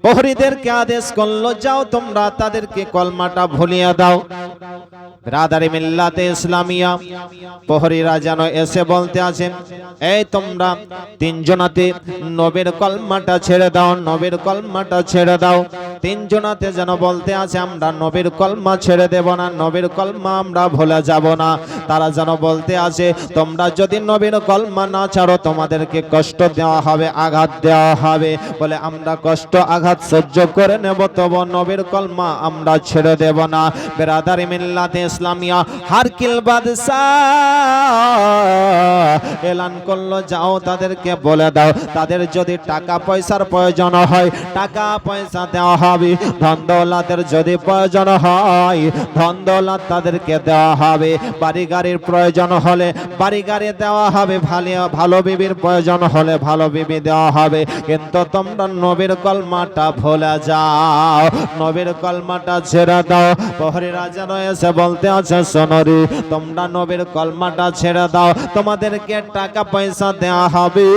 প্রহরীদেরকে আদেশ করলো, যাও তোমরা তাদেরকে কলমাটা ভুলিয়ে দাও। ব্রাদারি মিল্লাতে ইসলামিয়া প্রহরীরা যেন এসে বলতে আছেন, এই তোমরা তিনজনাতে নবীর কলমাটা ছেড়ে দাও, নবীর কলমাটা ছেড়ে দাও। তিনজনাতে যেন বলতে আছে, আমরা নবীর কলমা ছেড়ে দেব না, নবীর কলমা আমরা ভুলে যাব না। তারা যেন বলতে আছে, তোমরা যদি নবীর কলমা না ছাড়ো তোমাদেরকে কষ্ট দেওয়া হবে, আঘাত দেওয়া হবে। বলে আমরা কষ্ট আঘাত সহ্য করে নেব, তবু নবীর কলমা আমরা ছেড়ে দেব না। বেরাদারি মিল্লাতে ইসলামিয়া হারকিল বাদশাহ এলান করলো, যাও তাদেরকে বলে দাও, তাদের যদি টাকা পয়সার প্রয়োজন হয় টাকা পয়সা দেওয়া হবে, ধন দৌলতের যদি প্রয়োজন হয় ধন দৌলত তাদেরকে দেওয়া হবে, বাড়ি গাড়ির প্রয়োজন হলে বাড়ি গাড়ি দেওয়া হবে, ভালো বিবির প্রয়োজন হলে ভালো বিবি দেওয়া হবে। কিন্তু তোমরা নবীর কলমাটা ভুলে যাও, নবীর কলমাটা ছেড়ে দাও। প্রহরীরা যেন এসে বলতে আছে, শোনরি তোমরা নবীর কলমাটা ছেড়ে দাও, তোমাদেরকে টাকা পয়সা দেওয়া হবে,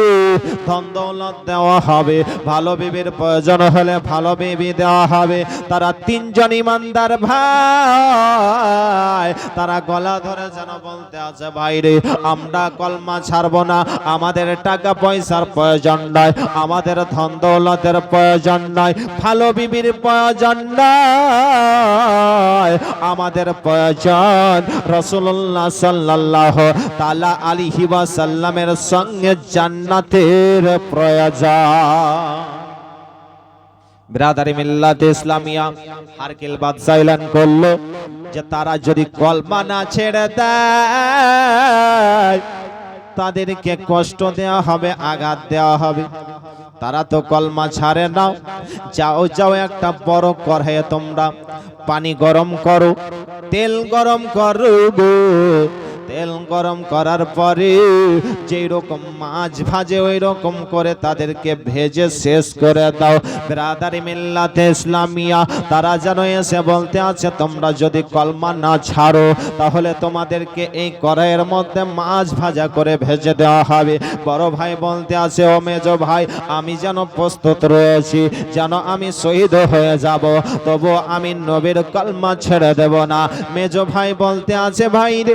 ধন দৌলত দেওয়া হবে, ভালো বিবির প্রয়োজন হলে ভালো বিবি দেওয়া হবে। তারা তিনজন ইমানদার ভাই তারা গলা ধরে যেন বলতে আছে, ভাইরে আমরা কলমা ছাড়বো না, আমাদের টাকা পয়সার প্রয়োজন নয়, আমাদের ধন দৌলতের প্রয়োজন নয়, ভালো বিবির প্রয়োজন নয়, আমাদের প্রয়োজন রাসূলুল্লাহ সাল্লাল্লাহু তাআলা আলাইহি ওয়াসাল্লামের সঙ্গে জান্নাতের প্রয়োজন। ব্রাদারি মিল্লাতে ইসলামিয়া হারকিল বাদশাহ এলান করলো যে তারা যদি কলমা না ছেড়ে দেয় তাদেরকে কষ্ট দেওয়া হবে, আঘাত দেওয়া হবে। তারা তো কলমা ছাড়ে না। যাও যাও একটা বড় কড়াইয়ে তোমরা পানি গরম করো, তেল গরম করো, তেল গরম করার পরে যেই রকম মাছ ভাজে ওই রকম করে তাদেরকে ভেজে শেষ করে দাও। ব্রাদারি মিল্লাতে ইসলামিয়া তারা যেন এসে বলতে আছে, তোমরা যদি কলমা না ছাড়ো তাহলে তোমাদেরকে এই কড়াইয়ের মধ্যে মাছ ভাজা করে ভেজে দেওয়া হবে। বড় ভাই বলতে আছে, ও মেজো ভাই আমি যেন প্রস্তুত রয়েছি, যেন আমি শহীদ হয়ে যাব, তবু আমি নবীর কলমা ছেড়ে দেব না। মেজো ভাই বলতে আছে, ভাই রে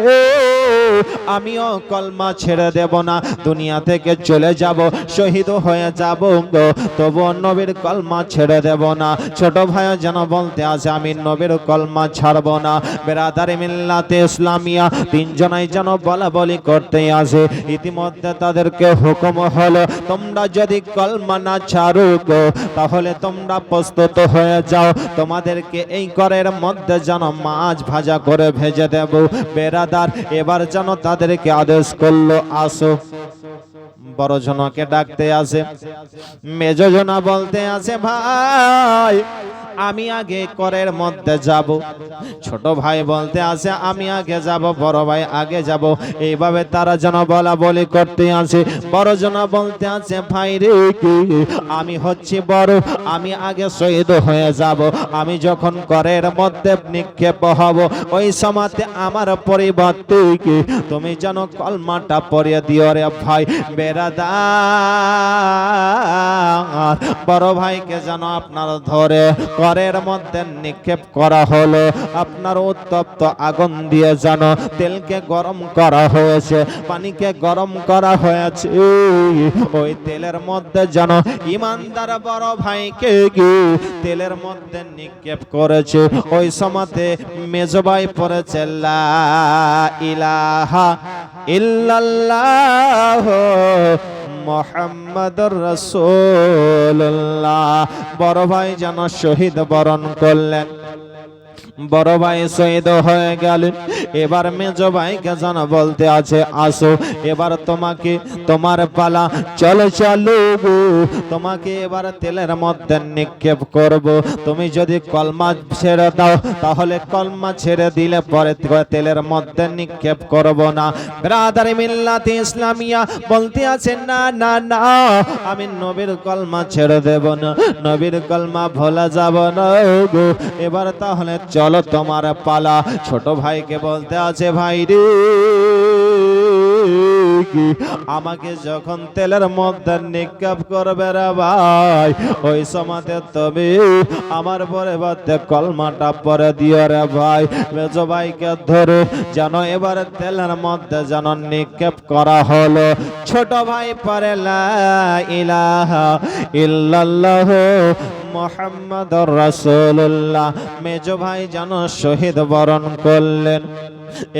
আমিও কলমা ছেড়ে দেব না, দুনিয়া থেকে চলে যাব, শহীদ হয়ে যাব, তবু নবীর কলমা ছেড়ে দেব না। ছোট ভাই যেন বলতে আছে, আমি নবীর কলমা ছাড়ব না। বেরাদারি মিল্লাতে ইসলামিয়া তিনজনাই যেন বলা বলি করতে আসে। ইতিমধ্যে তাদেরকে হুকুম হলো, তোমরা যদি কলমা না ছাড়ো তাহলে তোমরা প্রস্তুত হয়ে যাও, তোমাদেরকে এই কড়াইয়ের মধ্যে যেন মাছ ভাজা করে ভেজে দেব। বেরাদার এবার যেন তাদেরকে আদেশ করলো, আসো। বড় জনকে ডাকতে আসে, মেজো জনা বলতে আছে, ভাই আমি আগে করের মধ্যে যাব। ছোট ভাই বলতে আছে, আমি আগে যাব, বড় ভাই আগে যাব। এইভাবে তারা যেন বলা বলি করতে আছে। বড় জনা বলতে আছে, ভাই রে আমি হচ্ছি বড়, আমি আগে শহীদ হয়ে যাব, আমি যখন করের মধ্যে নিক্ষেপ হব ওই সময়তে আমার পরিবর্তে তুমি যেন কলমাটা পড়িয়ে দিও রে ভাই। বেরাদার বড় ভাইকে যেন আপনার ধরে করের মধ্যে নিক্ষেপ করা হলো। আপনার উত্তপ্ত আগুন দিয়ে যেন তেলকে গরম করা হয়েছে, পানিকে গরম করা হয়েছে, ওই তেলের মধ্যে যেন ইমানদার বড় ভাইকে তেলের মধ্যে নিক্ষেপ করেছে। ওই সময়তে মেজো ভাই পড়েছে, লা ইলাহা ইল্লাল্লাহ মুহাম্মাদুর রাসূলুল্লাহ। বড় ভাই যেন শহীদ বরণ করলেন, বড় ভাই শহীদ হয়ে গেলেন। এবার মেজো ভাইকে যেন বলতে আছে, আসো এবার তোমাকে তোমার পালা, চলো চলো তোমাকে এবার তেলের মধ্যে নিক্ষেপ করব। তুমি যদি কলমা ছেড়ে দাও তাহলে কলমা ছেড়ে দিলে পরে তেলের মধ্যে নিক্ষেপ করব না। ব্রাদারি মিল্লাতে ইসলামিয়া বলতে আছে, না না না আমি নবীর কলমা ছেড়ে দেব না, নবীর কলমা ভোলা যাব না গো। এবার তাহলে চলো তোমার পালা। ছোট ভাইকে বলতে আছে, ভাই রে কি আমাকে যখন তেলের মধ্যে নিক্ষেপ করবে রে ভাই, ওই সময়তে তুমি আমার পরিবর্তে কলমাটা পরে দিও রে ভাই। মেজো ভাইকে ধরে যেন এবারে তেলের মধ্যে যেন নিক্ষেপ করা হলো। ছোট ভাই পরে লা ইলাহা ইল্লাল্লাহ মুহাম্মাদুর রাসূলুল্লাহ। মেজো ভাই যেন শহীদ বরণ করলেন।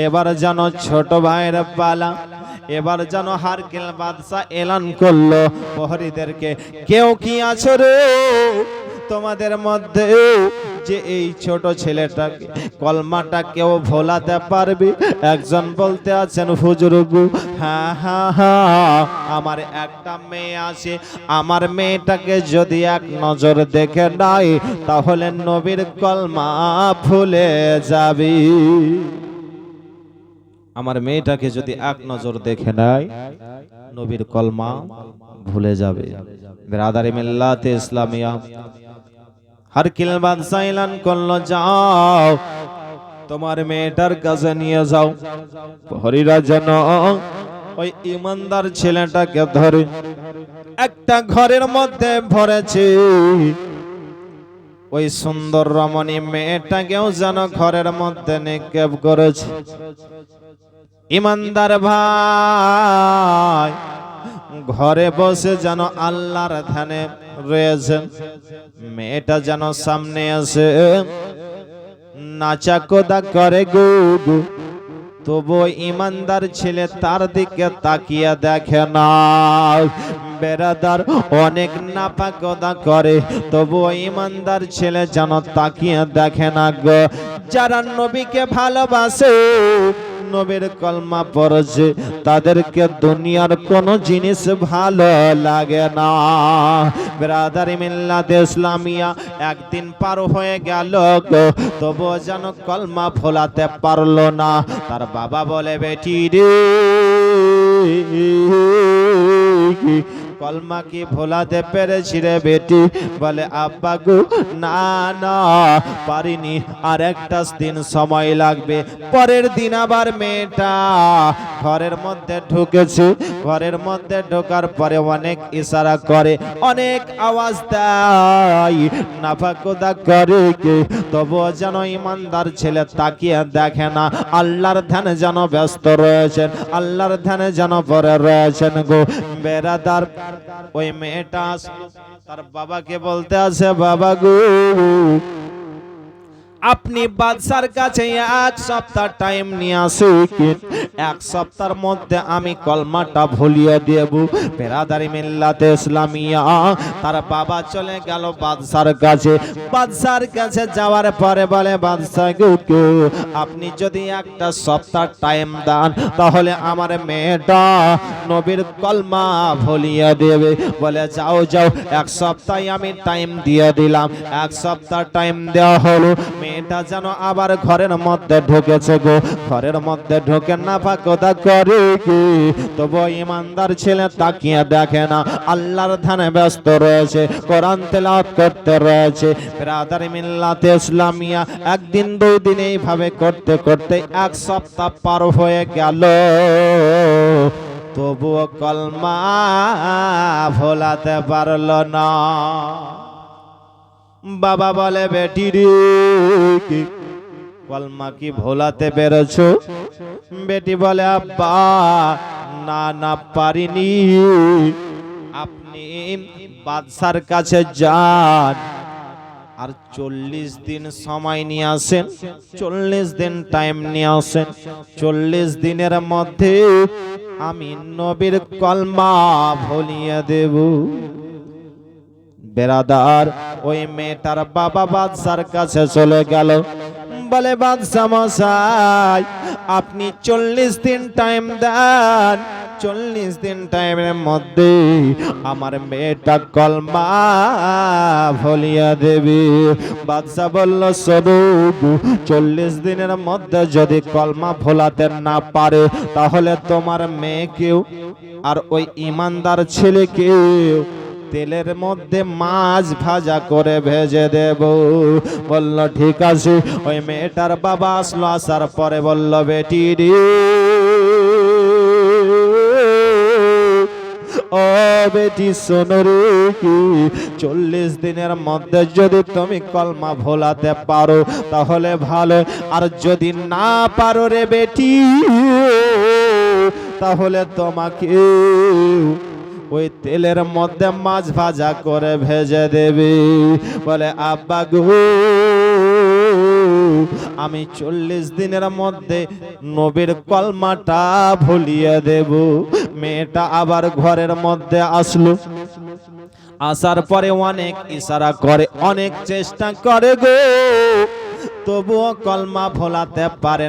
এবার যেন ছোট ভাইয়ের পালা। এবার যেন হারকিল বাদশা এলান করলো প্রহরীদেরকে, কেউ কি আছো রে তোমাদের মধ্যে যে এই ছোট ছেলেটাকে কলমাটা কেউ ভোলাতে পারবে? একজন বলতে আছেন, হুজুর গো, হ্যাঁ হ্যাঁ হ্যাঁ, আমার একটা মেয়ে আছে, আমার মেয়েটাকে যদি এক নজর দেখে নাই তাহলে নবীর কলমা ভুলে যাবি। আমার মেয়েটাকে যদি এক নজর দেখে নাই নবীর কলমা ভুলে যাবে। বিরাদারি মিল্লাতে ইসলামিয়া, হারকিল বাদশা এলান করলো, যাও তোমার মেয়েটার কাছে নিয়ে যাও। প্রহরীরা যেন ওই ইমানদার ছেলেটাকে ধরে একটা ঘরের মধ্যে ভরেছে। ওই সুন্দর রমণী মেয়েটাকেও যেন ঘরের মধ্যে নিক্ষেপ করেছে। ইমানদার ভাই ঘরে বসে যেন আল্লাহর ধ্যানে রয়েছেন। মেয়েটা যেন সামনে আসে নাচা কোদা করে গো, তবু ইমানদার ছেলে তার দিকে তাকিয়ে দেখে না। বেরাদার অনেক নাপাকদা করে, তবু ইমানদার ছেলে যেন তাকিয়ে দেখে না গো। যারা নবীকে ভালোবাসে, নবীর কলমা পড়ছে, তাদেরকে দুনিয়ার কোন জিনিস ভালো লাগে না। বিরাদারি মিল্লাতে ইসলামিয়া, একদিন পার হয়ে গেল গো, তবুও যেন কলমা ভোলাতে পারলো না। তার বাবা বলে, বেটি রে কলমা কি ভোলাতে পেরেছি রে বেটি? বলে, আব্বা গো না না পারিনি, আর একটা দিন সময় লাগবে। পরের দিন আবার মেয়েটা ঘরের মধ্যে ঢুকেছে। ঘরের মধ্যে ঢোকার পরে অনেক ইশারা করে, অনেক আওয়াজ দেয়, নাফাকোদা করে কে, তবুও যেন ইমানদার ছেলে তাকিয়ে দেখে না। আল্লাহর ধ্যানে যেন ব্যস্ত রয়েছেন, আল্লাহর ধ্যানে যেন পরে রয়েছেন গো। বেরাদার ওই মেয়েটা তার বাবাকে বলতে আছে, বাবা গো আপনি বাদশার কাছে এক সপ্তাহ টাইম নিয়ে আসেন, এক সপ্তাহের মধ্যে আমি কলমাটা ভুলিয়ে দেব। বিরাদারি মিল্লাতে ইসলামিয়া, তার বাবা চলে গেল বাদশার কাছে। বাদশার কাছে যাওয়ার পরে বলে, বাদশা গো আপনি যদি একটা সপ্তাহ টাইম দেন তাহলে আমার মেয়েটা নবীর কলমা ভুলিয়ে দেবে। বলে, যাও যাও, এক সপ্তাহ আমি টাইম দিয়ে দিলাম। এক সপ্তাহ টাইম দেওয়া হলো। মেয়েটা যেন আবার ঘরের মধ্যে ঢুকেছে গো। ঘরের মধ্যে ঢুকে নাফাকদা করে কি, তবু ইমানদার ছেলে তাকিয়ে দেখে না, আল্লাহর ধ্যানে ব্যস্ত রয়েছে, কোরআন তেলাওয়াত করতে রয়েছে। বিরাদারি মিল্লাতে ইসলামিয়া, একদিন দুই দিন এইভাবে করতে করতে এক সপ্তাহ পার হয়ে গেল, তবুও কলমা ভোলাতে পারল না। বাবা বলে, বেটি রে কলমা কি ভোলাতে পেরেছো? বেটি বলে, আব্বা না না পারিনি। আপনি বাদশার কাছে যান আর 40 দিন সময় নিয়ে আসেন, 40 দিন টাইম নিয়ে আসেন। 40 দিনের মধ্যে আমি নবীর কলমা ভুলিয়ে দেব। বেরাদার ওই মেয়েটার বাবা বাদশার কাছে চলে গেল। বলে, বাদশা মশাই আপনি 40 দিন টাইম দেন, 40 দিন টাইমের মধ্যে আমার মেয়েটা কলমা ভুলিয়ে দেবে। বাদশা বলল, শোনো 40 দিনের মধ্যে যদি কলমা ভোলাতে না পারে তাহলে তোমার মেয়েকেও আর ওই ইমানদার ছেলেকেও তেলের মধ্যে মাছ ভাজা করে ভেজে দেব। বলল, ঠিক আছে। ওই মেয়েটার বাবা আসলো, আসার পরে বলল, বেটি রে ও বেটি শোনো রে, 40 দিনের মধ্যে যদি তুমি কলমা ভোলাতে পারো তাহলে ভালো, আর যদি না পারো রে বেটি তাহলে তোমাকে ওই তেলের মধ্যে মাছ ভাজা করে ভেজে দেবে। বলে আব্বা গো, আমি 40 দিনের মধ্যে নবীর কলমাটা ভুলিয়ে দেব। মেয়েটা আবার ঘরের মধ্যে আসলো, আসার পরে অনেক ইশারা করে, অনেক চেষ্টা করে গো, তবুও কলমা ভোলাতে পারে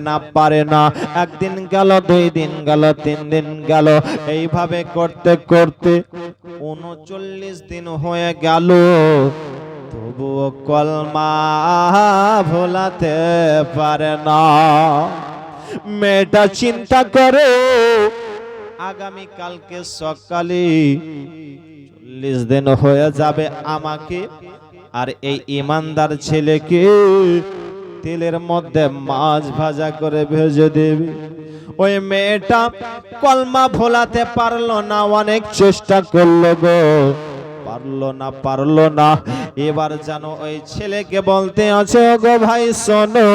না। একদিন গেল, 2 দিন গেল, 3 দিন গেল, এইভাবে করতে করতে 39 দিন হয়ে গেল, তবুও কলমা ভোলাতে পারে না। মেয়েটা চিন্তা করে আগামী কালকে সকালে 40 দিন হয়ে যাবে, আমাকে আর এই ইমানদার ছেলেকে তেলের মধ্যে মাছ ভাজা করে ভেজে দেবে। ওই মেয়েটা কলমা ভোলাতে পারলো না, অনেক চেষ্টা করলো গো, পারলো না। এবার জানো ওই ছেলেকে বলতে আছে, গো ভাই শোনো,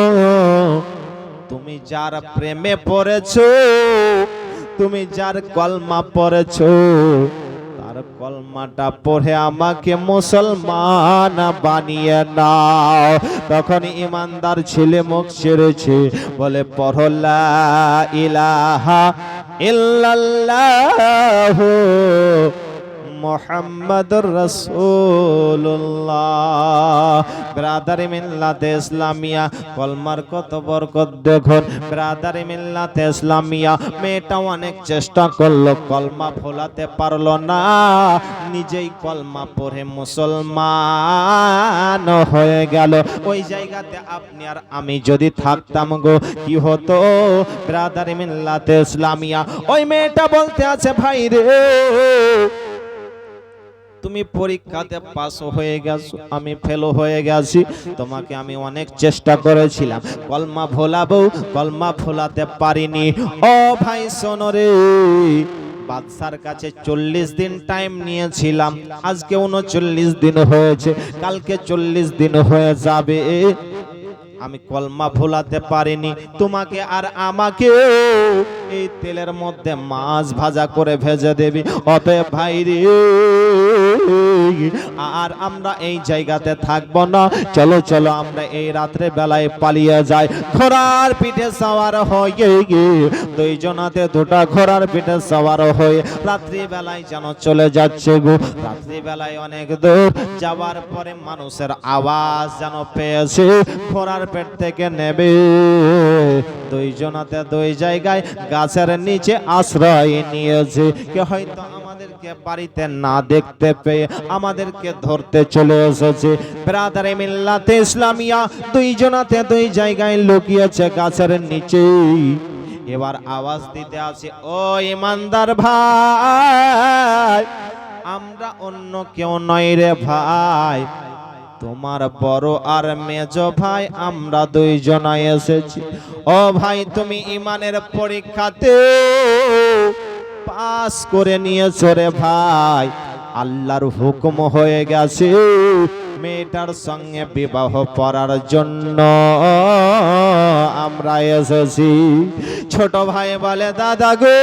তুমি যার প্রেমে পড়েছো, তুমি যার কলমা পড়েছো, তার কলমাটা পড়ে আমাকে মুসলমান বানিয়ে নাও। তখন ইমানদার ছেলে মুখ ছেড়েছে, বলে পড়ো লা ইলাহা ইল্লাল্লাহ মুহাম্মাদুর রাসূলুল্লাহ। ব্রাদারে মিল্লাতে ইসলামিয়া, কলমার কত বরকত দেখুন। ব্রাদারে মিল্লাতে ইসলামিয়া, মেয়েটা অনেক চেষ্টা করলো, কলমা ভোলাতে পারলো না, নিজেই কলমা পড়ে মুসলমান হয়ে গেল। ওই জায়গাতে আপনি আর আমি যদি থাকতাম গো, কি হতো? ব্রাদারে মিল্লাতে ইসলামিয়া, ওই মেয়েটা বলতে আছে, ভাই রে, তুমি পরীক্ষাতে পাস হয়ে গেছো, আমি ফেল হয়ে গেছি, তোমাকে আমি অনেক চেষ্টা করেছিলাম কলমা ভোলাবো, কলমা ভোলাতে পারিনি। ও ভাই শোনো রে, বাদশার কাছে 40 দিন টাইম নিয়েছিলাম, আজকে 39 দিন হয়েছে, কালকে 40 দিন হয়ে যাবে, আমি কলমা ভোলাতে পারিনি। তোমাকে আর আমাকে এই তেলের মধ্যে মাছ ভাজা করে ভেজে দেবি। অতএব ভাই রে, আর আমরা এই জায়গাতে থাকবো না, চলো চলো আমরা এই রাত্রে বেলায় পালিয়ে যাই। ঘোড়ার পিঠে সওয়ার হয়ে দুইজনাতে দুটা ঘোড়ার পিঠে সওয়ার হয়ে রাত্রি বেলায় যেন চলে যাচ্ছে গো। রাত্রি বেলায় অনেক দূর যাওয়ার পরে মানুষের আওয়াজ যেন পেয়েছে, ঘোড়ার পেট থেকে নেবে। দুইজনাতে দুই জায়গায় গাছের নিচে আশ্রয় নিয়েছে। কে হয়তো আমাদেরকে বাড়িতে না দেখতে পেয়ে আমাদেরকে ধরতে চলে এসেছে। ব্রাদারে মিল্লাতে ইসলামিয়া, দুইজনাতে দুই জায়গায় লুকিয়েছে গাছের নিচে। এবার আওয়াজ দিতে আছে, ও ইমানদার ভাই, আমরা অন্য কেউ নয় রে ভাই, তোমার বড় আর মেজ ভাই, আমরা দুইজনাই এসেছি। ও ভাই, তুমি ইমানের পরীক্ষাতে পাস করে নিয়েছো রে ভাই, আল্লাহর হুকুম হয়ে গেছে মেয়েটার সঙ্গে বিবাহ করার জন্য আমরা এসেছি। ছোট ভাই বলে, দাদা গো,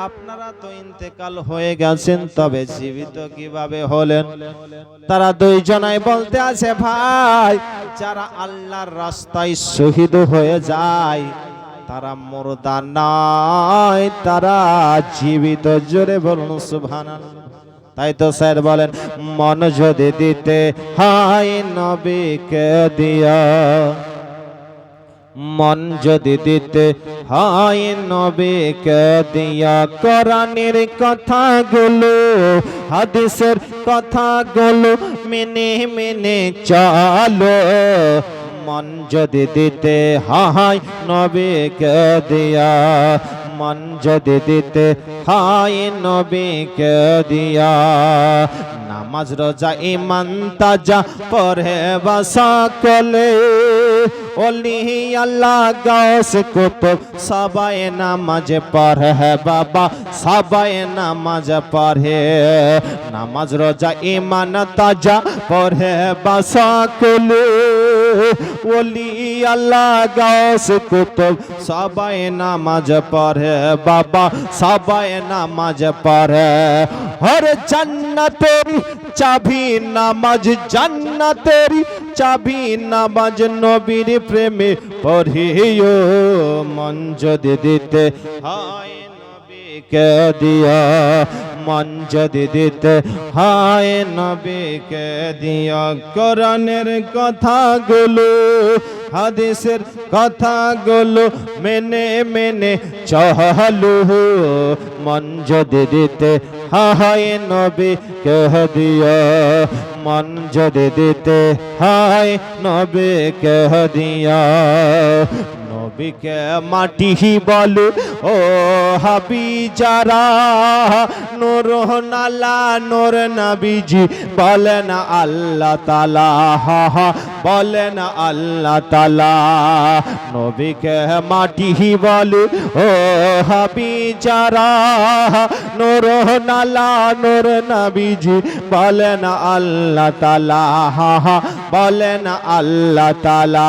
আপনারা তো ইন্তেকাল হয়ে গেছেন, তবে জীবিত কিভাবে হলেন? তারা দুইজনাই বলতে আছে, ভাই, যারা আল্লাহর রাস্তায় শহীদ হয়ে যায় তারা মুর্দা নয়, তারা জীবিত। জোরে বলুন সুবহানাল্লাহ। তাই তো স্যার বলেন, মন যদি দিতে হয় নবীকে দিয়া, মন যদি দিতে হয় নবীকে দিয়া, কোরআনের কথাগুলো হাদিসের কথাগুলো মেনে মেনে চলো। মন যদি দিতে হয় নবীকে দিয়া, মন যদি দিতে হয় নবীকে দিয়া, নামাজ রোজা ইমান তাজা পড়ে বাসা কলে, ওলি আল্লাহ গাউস কুতুব সবাই নামাজ পড়ে বাবা, সবাই নামাজ পড়ে, নামাজ রোজা ঈমান তাজা পড়ে বাসাকলে। ওলি আল্লাহ গাউস কুতুব সবাই নামাজ পড়ে বাবা, সবাই নামাজ পড়ে। হর জান্নাতের চাবি নামাজ, জান্নাতের চাবি নামাজ, নবীর প্রেমে পড়িও, মন যদি দিতে হয় নবীকে দিয়া, মন যদি দিতে হয় নবীকে দিয়া। কোরআনের কথাগুলো হাদিসের কথাগুলো মেনে মেনে চলো, মন যদি দিতে হয় নবীকে দিয়া, মন যদি দিতে হয় নবীকে দিয়া। নবীকে মাটি বলো ও হাবি যারা, নূর নালা নূর নবীজি বলেন আল্লাহ তাআলা, বলেন আল্লাহ তাআলা। নবীকে মাটি বলো ও হাবি যারা, নূর নালা নূর নবীজি বলেন আল্লাহ তাআলা, বলেন আল্লাহ তাআলা।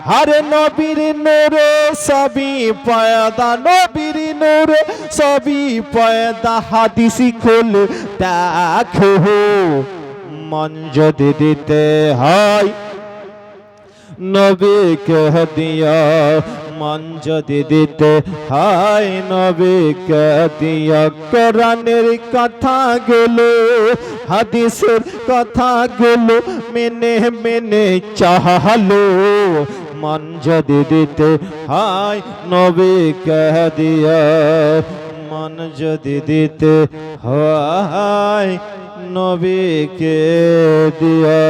হর নবীর নূরে সবই পয়দা, নবীর নূরে সবই পয়দা, হাদিস খুলে দেখো, মন যদি দিতে হয় নবীকে দিয়া, মন যদি দিতে হয় নবীকে দিয়া। কোরআনের কথাগুলো হাদিসের কথাগুলো মেনে মেনে চাহলো, মন যদি দিতে হয় নবীকে দিয়া, মন যদি দিতে হয় নবীকে দিয়া।